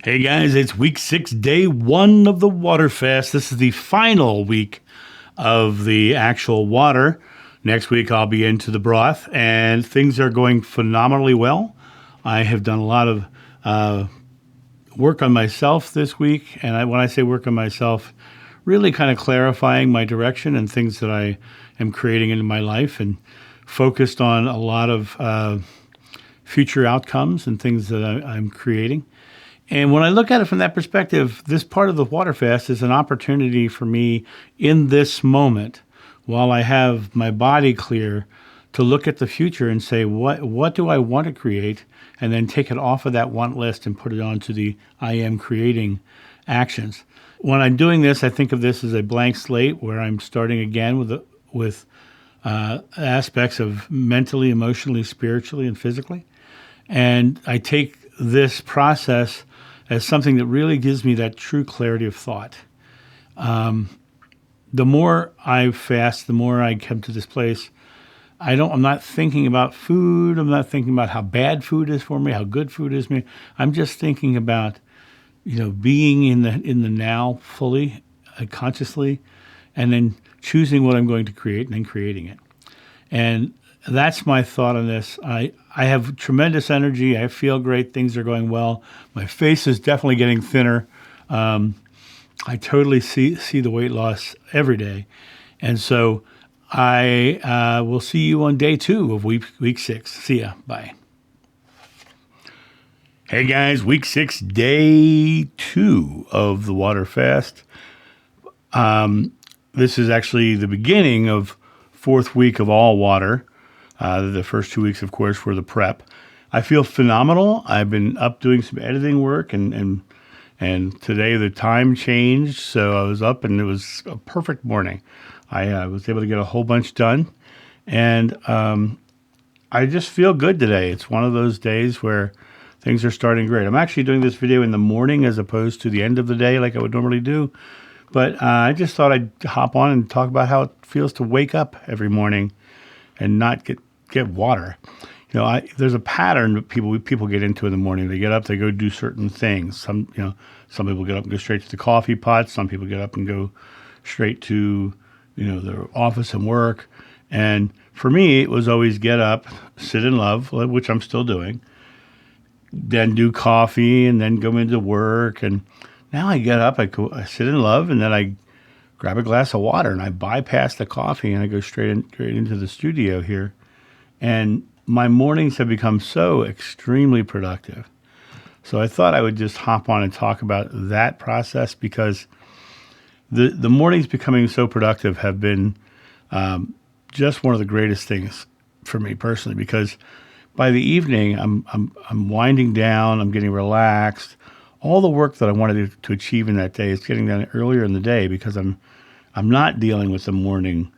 Hey guys, it's week 6, day 1 of the water fast. This is the final week of the actual water. Next week I'll be into the broth, and things are going phenomenally well. I have done a lot of work on myself this week, and when I say work on myself, really kind of clarifying my direction and things that I am creating into my life, and focused on a lot of future outcomes and things that I'm creating. And when I look at it from that perspective, this part of the water fast is an opportunity for me in this moment, while I have my body clear, to look at the future and say, what do I want to create? And then take it off of that want list and put it onto the I am creating actions. When I'm doing this, I think of this as a blank slate where I'm starting again with aspects of mentally, emotionally, spiritually, and physically. And I take this process as something that really gives me that true clarity of thought. The more I fast, the more I come to this place. I'm not thinking about food. I'm not thinking about how bad food is for me, how good food is for me. I'm just thinking about, being in the now fully, consciously, and then choosing what I'm going to create and then creating it. And that's my thought on this. I have tremendous energy. I feel great. Things are going well. My face is definitely getting thinner. I totally see the weight loss every day. And so I will see you on day 2 of week 6. See ya. Bye. Hey guys, week 6, day 2 of the water fast. This is actually the beginning of 4th week of all water. The first 2 weeks, of course, were the prep. I feel phenomenal. I've been up doing some editing work, and today the time changed, so I was up, and it was a perfect morning. I was able to get a whole bunch done, and I just feel good today. It's one of those days where things are starting great. I'm actually doing this video in the morning as opposed to the end of the day like I would normally do, but I just thought I'd hop on and talk about how it feels to wake up every morning and not get water. There's a pattern that people get into in the morning. They get up, they go do certain things. Some people get up and go straight to the coffee pot. Some people get up and go straight to, their office and work. And for me, it was always get up, sit in love, which I'm still doing, then do coffee, and then go into work. And now I get up, I sit in love, and then I grab a glass of water, and I bypass the coffee, and I go straight into the studio here. And my mornings have become so extremely productive. So I thought I would just hop on and talk about that process, because the mornings becoming so productive have been just one of the greatest things for me personally, because by the evening I'm winding down, I'm getting relaxed. All the work that I wanted to achieve in that day is getting done earlier in the day, because I'm not dealing with the morning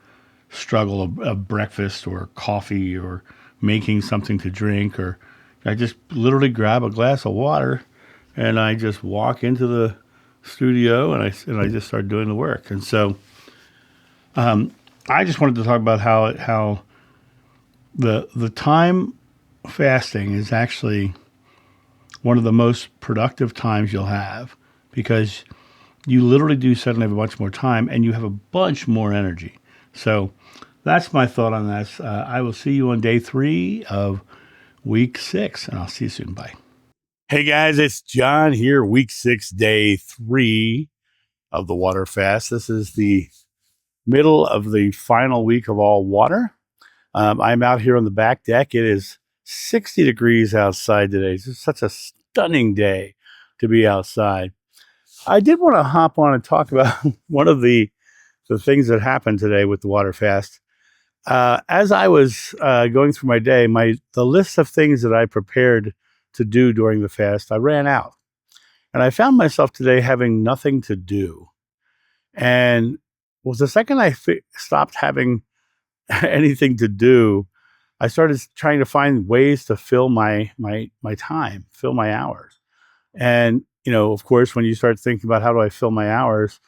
struggle of breakfast or coffee or making something to drink, or I just literally grab a glass of water and I just walk into the studio and I just start doing the work. And so I just wanted to talk about how the time fasting is actually one of the most productive times you'll have, because you literally do suddenly have a bunch more time and you have a bunch more energy. So that's my thought on this. I will see you on day 3 of week 6, and I'll see you soon. Bye. Hey guys, it's John here, week 6, day 3 of the water fast. This is the middle of the final week of all water. I'm out here on the back deck. It is 60 degrees outside today. It's such a stunning day to be outside. I did want to hop on and talk about one of the things that happened today with the water fast. As I was going through my day, the list of things that I prepared to do during the fast, I ran out. And I found myself today having nothing to do. And well, the second I stopped having anything to do, I started trying to find ways to fill my time, fill my hours. And, of course, when you start thinking about how do I fill my hours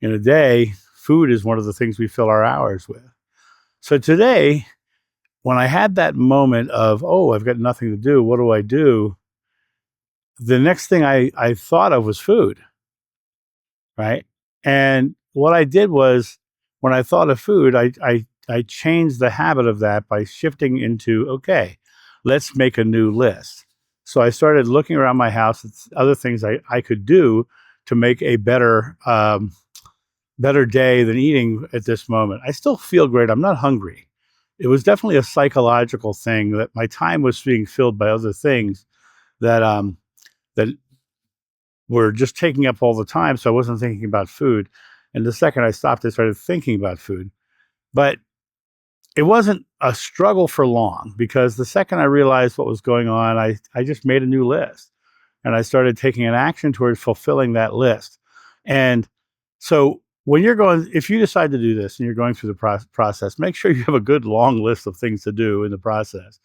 in a day, food is one of the things we fill our hours with. So today, when I had that moment of, oh, I've got nothing to do, what do I do? the next thing I thought of was food, right? And what I did was when I thought of food, I changed the habit of that by shifting into, okay, let's make a new list. So I started looking around my house at other things I could do to make a better day than eating at this moment. I still feel great. I'm not hungry. It was definitely a psychological thing that my time was being filled by other things that that were just taking up all the time. So I wasn't thinking about food. And the second I stopped, I started thinking about food. But it wasn't a struggle for long because the second I realized what was going on, I just made a new list and I started taking an action towards fulfilling that list. And so when you're going, if you decide to do this and you're going through the process, make sure you have a good long list of things to do in the process.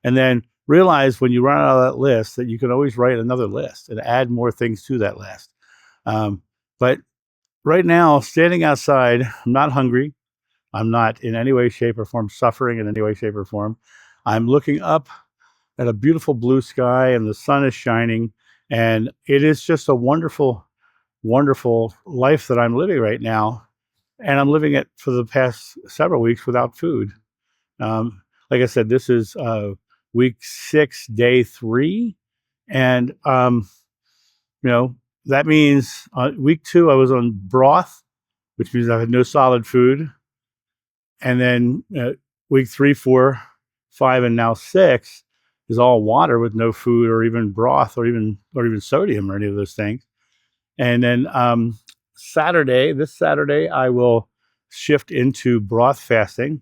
And then realize when you run out of that list that you can always write another list and add more things to that list. But right now, standing outside, I'm not hungry. I'm not in any way, shape, or form suffering in any way, shape, or form. I'm looking up at a beautiful blue sky and the sun is shining. And it is just a wonderful, wonderful life that I'm living right now. And I'm living it for the past several weeks without food. Like I said, this is week 6, day 3. And, that means week 2, I was on broth, which means I had no solid food. And then week 3, 4, 5, and now 6 is all water with no food or even broth or even sodium or any of those things. And then this Saturday, I will shift into broth fasting.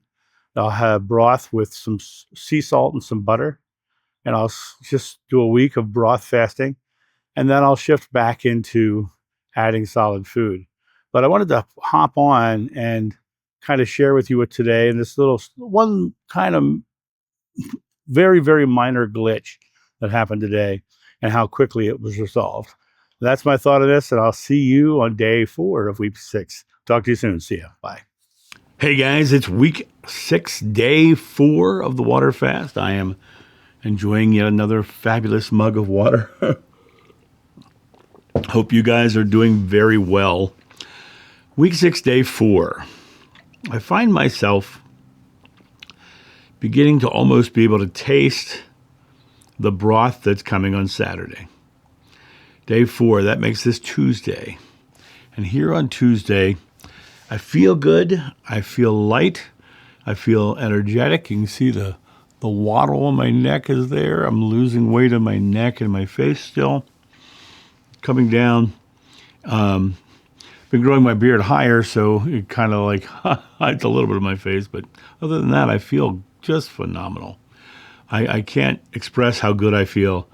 I'll have broth with some sea salt and some butter, and I'll just do a week of broth fasting, and then I'll shift back into adding solid food. But I wanted to hop on and kind of share with you what today and this little one kind of very, very minor glitch that happened today and how quickly it was resolved. That's my thought of this, and I'll see you on day 4 of week 6. Talk to you soon. See ya. Bye. Hey guys, it's week 6, day 4 of the water fast. I am enjoying yet another fabulous mug of water. Hope you guys are doing very well. Week 6, day 4. I find myself beginning to almost be able to taste the broth that's coming on Saturday. Day 4, that makes this Tuesday. And here on Tuesday, I feel good. I feel light. I feel energetic. You can see the waddle on my neck is there. I'm losing weight on my neck and my face still. Coming down. Been growing my beard higher, so it kind of like hides a little bit of my face. But other than that, I feel just phenomenal. I can't express how good I feel.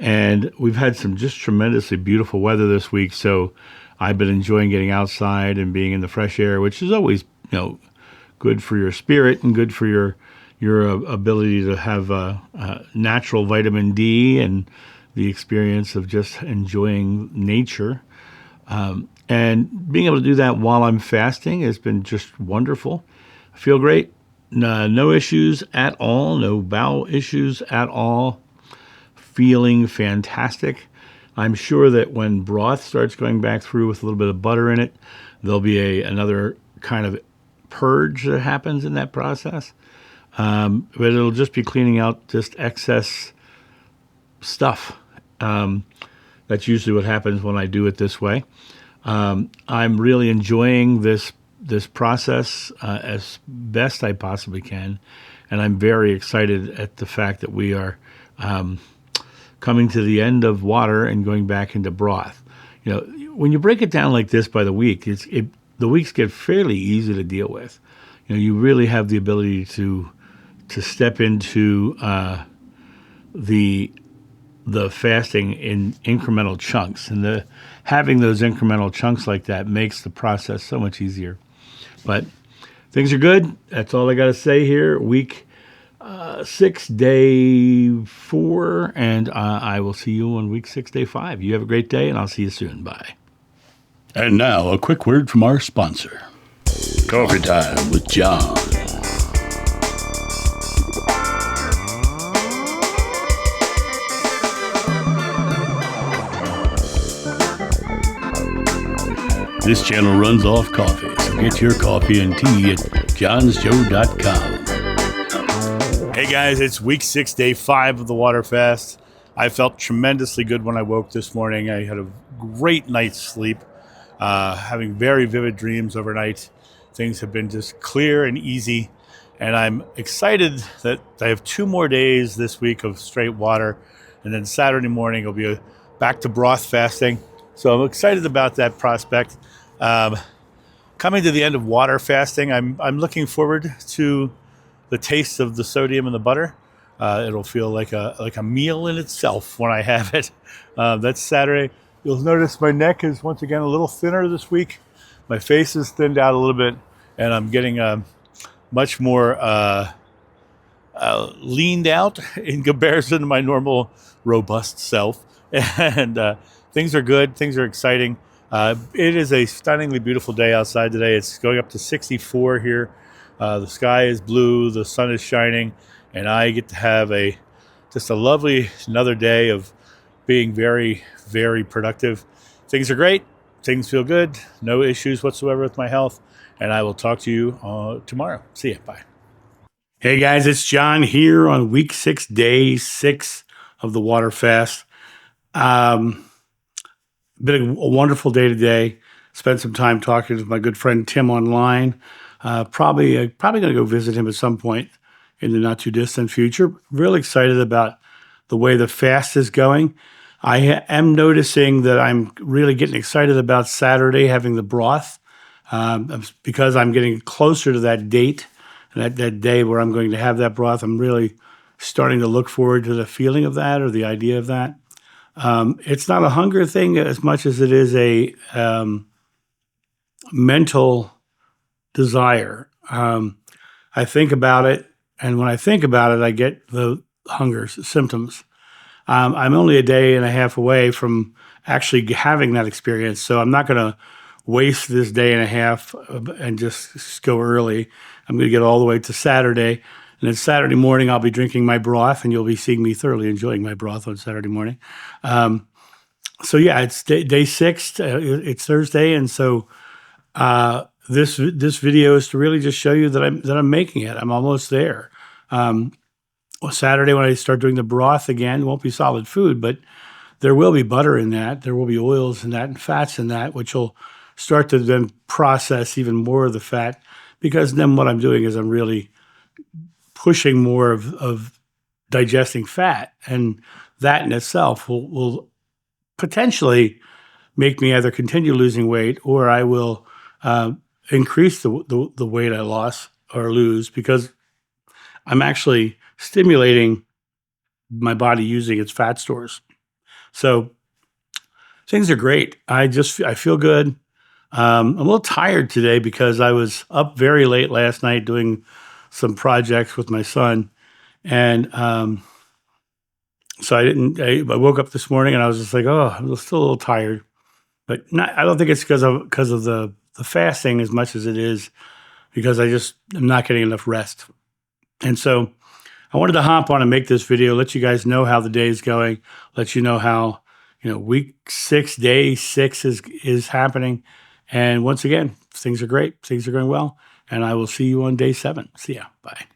And we've had some just tremendously beautiful weather this week, so I've been enjoying getting outside and being in the fresh air, which is always, good for your spirit and good for your ability to have natural vitamin D and the experience of just enjoying nature. And being able to do that while I'm fasting has been just wonderful. I feel great. No issues at all. No bowel issues at all. Feeling fantastic. I'm sure that when broth starts going back through with a little bit of butter in it, there'll be another kind of purge that happens in that process. But it'll just be cleaning out just excess stuff. That's usually what happens when I do it this way. I'm really enjoying this process as best I possibly can, and I'm very excited at the fact that we are coming to the end of water and going back into broth. When you break it down like this by the week, the weeks get fairly easy to deal with. You really have the ability to step into the fasting in incremental chunks, and having those incremental chunks like that makes the process so much easier. But things are good. That's all I got to say here. Week 6, day 4, and I will see you on week 6, day 5. You have a great day, and I'll see you soon. Bye. And now, a quick word from our sponsor. Coffee Time with John. This channel runs off coffee, so get your coffee and tea at johnsjoe.com. Hey guys, it's week 6, day 5 of the water fast. I felt tremendously good when I woke this morning. I had a great night's sleep, having very vivid dreams overnight. Things have been just clear and easy, and I'm excited that I have 2 more days this week of straight water, and then Saturday morning I'll be back to broth fasting. So I'm excited about that prospect. Coming to the end of water fasting, I'm looking forward to the taste of the sodium in the butter. It'll feel like a meal in itself when I have it. That's Saturday. You'll notice my neck is once again a little thinner this week. My face is thinned out a little bit, and I'm getting much more leaned out in comparison to my normal robust self. And things are good. Things are exciting. It is a stunningly beautiful day outside today. It's going up to 64 here. The sky is blue. The sun is shining. And I get to have just a lovely another day of being very, very productive. Things are great. Things feel good. No issues whatsoever with my health. And I will talk to you tomorrow. See ya. Bye. Hey guys, it's John here on week 6, day 6 of the water fast. Been a wonderful day today. Spent some time talking with my good friend Tim online. Probably going to go visit him at some point in the not too distant future. Really excited about the way the fast is going. I am noticing that I'm really getting excited about Saturday having the broth because I'm getting closer to that date, that day where I'm going to have that broth. I'm really starting to look forward to the feeling of that or the idea of that. It's not a hunger thing as much as it is a mental desire. I think about it, and when I think about it, I get the hunger symptoms. I'm only a day and a half away from actually having that experience, so I'm not going to waste this day and a half and just go early. I'm going to get all the way to Saturday, and then Saturday morning I'll be drinking my broth, and you'll be seeing me thoroughly enjoying my broth on Saturday morning. So yeah, it's day 6. It's Thursday, and so this video is to really just show you that I'm making it. I'm almost there. Saturday when I start doing the broth again, it won't be solid food, but there will be butter in that. There will be oils in that and fats in that, which will start to then process even more of the fat, because then what I'm doing is I'm really pushing more of digesting fat, and that in itself will potentially make me either continue losing weight or I will increase the weight I lost or lose, because I'm actually stimulating my body using its fat stores. So things are great. I feel good. I'm a little tired today because I was up very late last night doing some projects with my son, and so I woke up this morning and I was just like, oh, I'm still a little tired, but I don't think it's because of the fasting as much as it is because I just am not getting enough rest. And so I wanted to hop on and make this video, let you guys know how the day is going, let you know how week 6, day 6 is happening. And once again, things are great. Things are going well. And I will see you on day 7. See ya. Bye.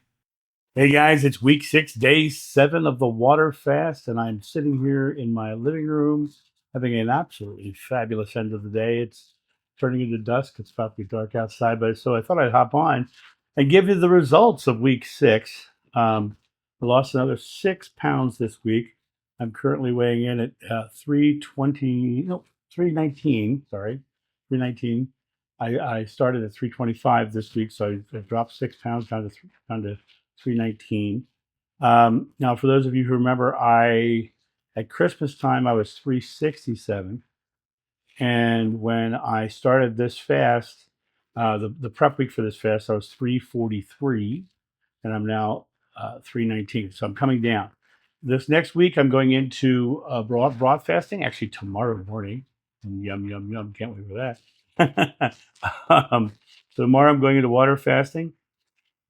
Hey guys, it's week 6, day 7 of the water fast. And I'm sitting here in my living room having an absolutely fabulous end of the day. It's turning into dusk. It's about to be dark outside. But so I thought I'd hop on and give you the results of week 6. I lost another 6 pounds this week. I'm currently weighing in at 319. Sorry, 319. I started at 325 this week, so I dropped 6 pounds down to 319. Now, for those of you who remember, at Christmas time I was 367, and when I started this fast, the prep week for this fast, I was 343, and I'm now 319. So I'm coming down. This next week, I'm going into broad fasting, actually tomorrow morning. Yum, yum, yum. Can't wait for that. So tomorrow I'm going into water fasting.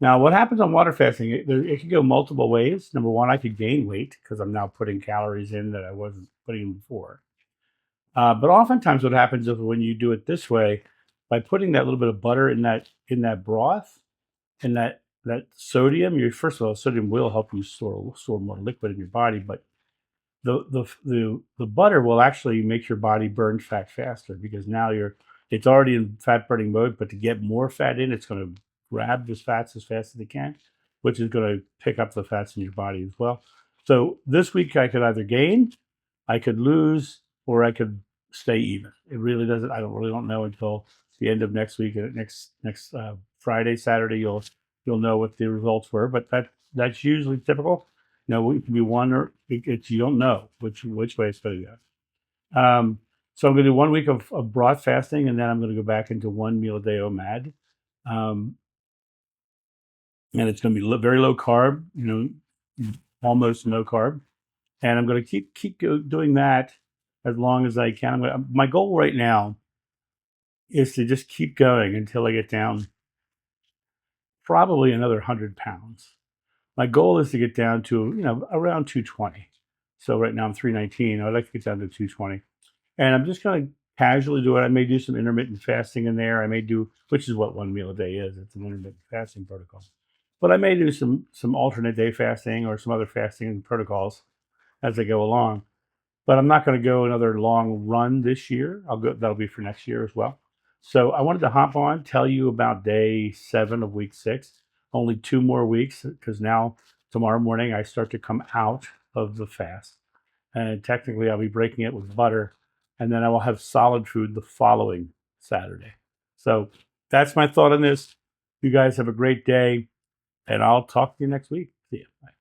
Now, what happens on water fasting, it can go multiple ways. Number one, I could gain weight because I'm now putting calories in that I wasn't putting in before. But oftentimes, what happens is when you do it this way, by putting that little bit of butter in that broth, and that sodium, you first of all, sodium will help you store more liquid in your body, but the butter will actually make your body burn fat faster because now it's already in fat burning mode, but to get more fat in, it's going to grab those fats as fast as it can, which is going to pick up the fats in your body as well. So this week I could either gain, I could lose, or I could stay even. It really doesn't. I don't know until the end of next week. Next Friday, Saturday, you'll know what the results were. But that's usually typical. It can be one or it's you don't know which way it's going to go. So I'm going to do 1 week of broad fasting, and then I'm going to go back into one meal a day OMAD. Um, and it's going to be very low carb, almost no carb. And I'm going to keep doing that as long as I can. My goal right now is to just keep going until I get down probably another 100 pounds. My goal is to get down to around 220. So right now I'm 319. I'd like to get down to 220, and I'm just going to casually do it. I may do some intermittent fasting in there. I may do, which is what one meal a day is. It's an intermittent fasting protocol. But I may do some alternate day fasting or some other fasting protocols as I go along. But I'm not going to go another long run this year. That'll be for next year as well. So I wanted to hop on, tell you about day 7 of week 6. Only 2 more weeks because now tomorrow morning I start to come out of the fast. And technically I'll be breaking it with butter, and then I will have solid food the following Saturday. So that's my thought on this. You guys have a great day, and I'll talk to you next week. See you. Bye.